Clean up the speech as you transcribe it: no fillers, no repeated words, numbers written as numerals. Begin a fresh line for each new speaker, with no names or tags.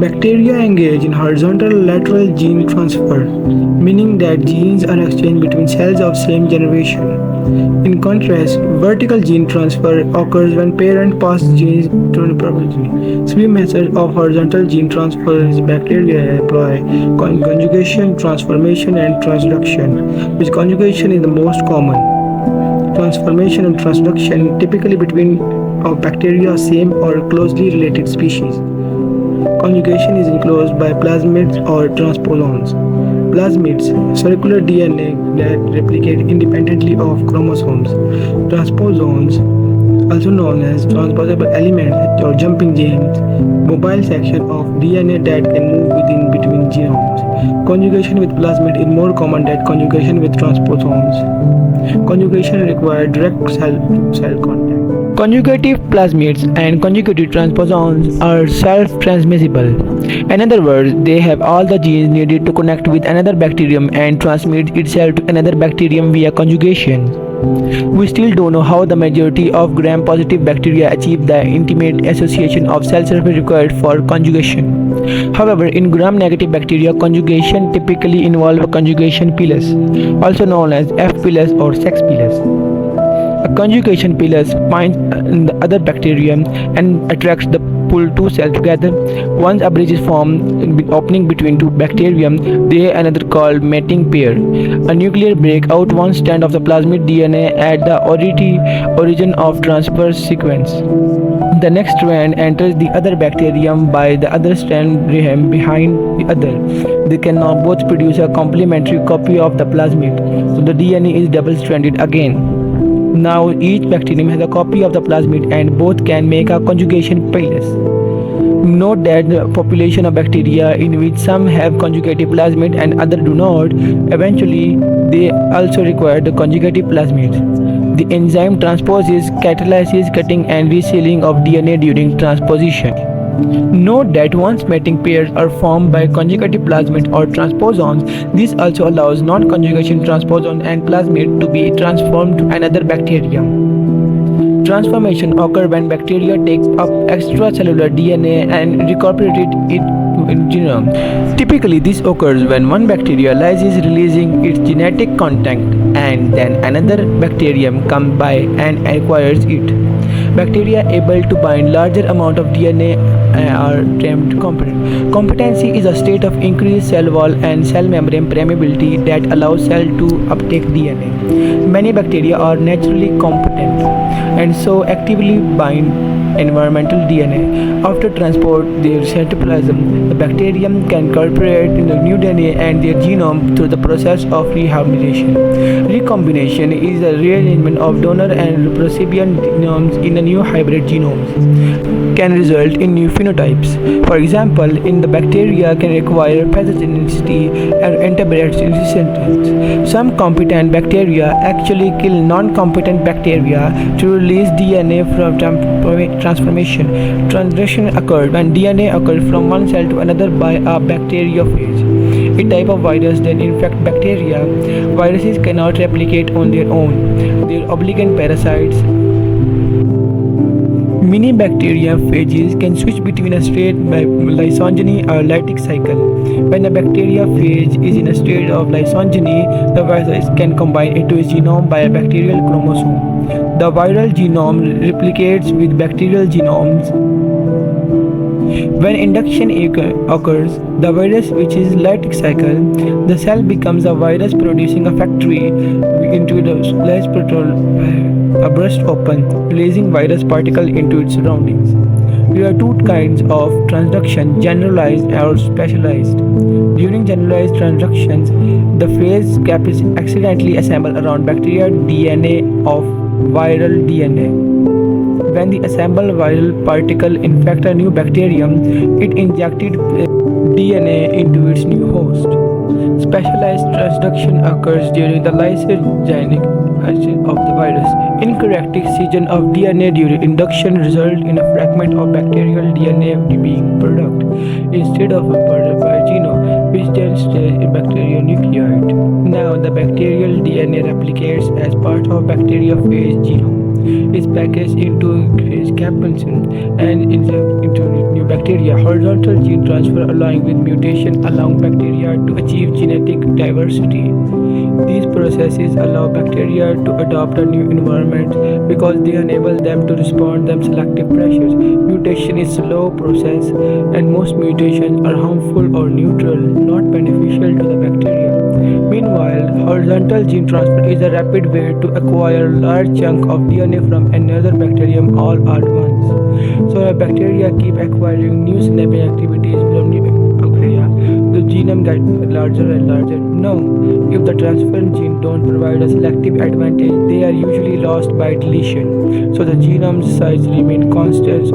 Bacteria engage in horizontal lateral gene transfer, meaning that genes are exchanged between cells of same generation. In contrast, vertical gene transfer occurs when parent passes genes to the progeny. Three methods of horizontal gene transfer in bacteria employ conjugation, transformation, and transduction, which conjugation is the most common. Transformation and transduction typically between of bacteria same or closely related species. Conjugation is enclosed by plasmids or transposons. Plasmids, circular DNA that replicate independently of chromosomes. Transposons, also known as transposable elements or jumping genes, mobile section of DNA that can move within between genomes. Conjugation with plasmid is more common than conjugation with transposons. Conjugation requires direct cell-to-cell contact. Conjugative plasmids and conjugative transposons are self-transmissible. In other words, they have all the genes needed to connect with another bacterium and transmit itself to another bacterium via conjugation. We still don't know how the majority of gram-positive bacteria achieve the intimate association of cell surface required for conjugation. However, in gram-negative bacteria, conjugation typically involves conjugation pilus, also known as F pilus or sex pilus. A conjugation pilus finds the other bacterium and attracts the pull two cells together. Once a bridge is formed, opening between two bacterium, they are another called mating pair. A nuclear break out one strand of the plasmid DNA at the origin of transfer sequence. The next strand enters the other bacterium by the other strand behind the other. They can now both produce a complementary copy of the plasmid, so the DNA is double-stranded again. Now each bacterium has a copy of the plasmid and both can make a conjugation pilus. Note that the population of bacteria in which some have conjugative plasmid and others do not, eventually they also require the conjugative plasmid. The enzyme transposes, catalyzes cutting and resealing of DNA during transposition. Note that once mating pairs are formed by conjugative plasmid or transposons, this also allows non-conjugation transposon and plasmid to be transformed to another bacterium. Transformation occurs when bacteria takes up extracellular DNA and incorporates it in genome. Typically, this occurs when one bacteria lyses releasing its genetic content and then another bacterium comes by and acquires it. Bacteria able to bind larger amount of DNA are termed competent. Competency is a state of increased cell wall and cell membrane permeability that allows cell to uptake DNA. Many bacteria are naturally competent and so actively bind environmental DNA. After transport their cytoplasm, the bacterium can incorporate in the new DNA and their genome through the process of recombination. Recombination is a rearrangement of donor and recipient genomes in a new hybrid genomes. Can result in new phenotypes. For example, in the bacteria can require pathogenicity and antibiotic resistance. Some competent bacteria actually kill non-competent bacteria to release DNA from transformation. Translation occurs when DNA occurs from one cell to another by a bacteriophage, a type of virus that infects bacteria. Viruses cannot replicate on their own. They are obligate parasites. Many bacteriophages can switch between a state by lysogeny or lytic cycle. When a bacteriophage is in a state of lysogeny, the virus can combine into its genome by a bacterial chromosome. The viral genome replicates with bacterial genomes. When induction occurs, the virus switches lytic cycle. The cell becomes a virus producing a factory into the a burst open, releasing virus particle into its surroundings. There are two kinds of transduction, generalized or specialized. During generalized transductions, the phage cap is accidentally assembled around bacterial DNA of viral DNA. When the assembled viral particle infects a new bacterium, it injected DNA into its new host. Specialized transduction occurs during the lysogenic action of the virus. Incorrect excision of DNA during induction results in a fragment of bacterial DNA being produced instead of a product by genome, which then stays in bacterial nucleoid. Now the bacterial DNA replicates as part of bacteriophage genome. Is packaged into phage capsule and inserted into new bacteria. bacteria, horizontal gene transfer allowing with mutation along bacteria to achieve genetic diversity. These processes allow bacteria to adopt a new environment because they enable them to respond to selective pressures. Mutation is a slow process and most mutations are harmful or neutral, not beneficial to the bacteria. Meanwhile, horizontal gene transfer is a rapid way to acquire a large chunk of DNA from another bacterium all at once. So a bacteria keep acquiring new snapping activities from new bacteria. The genome gets larger and larger. No, if the transferrin gene don't provide a selective advantage, they are usually lost by deletion. So the genome's size remains constant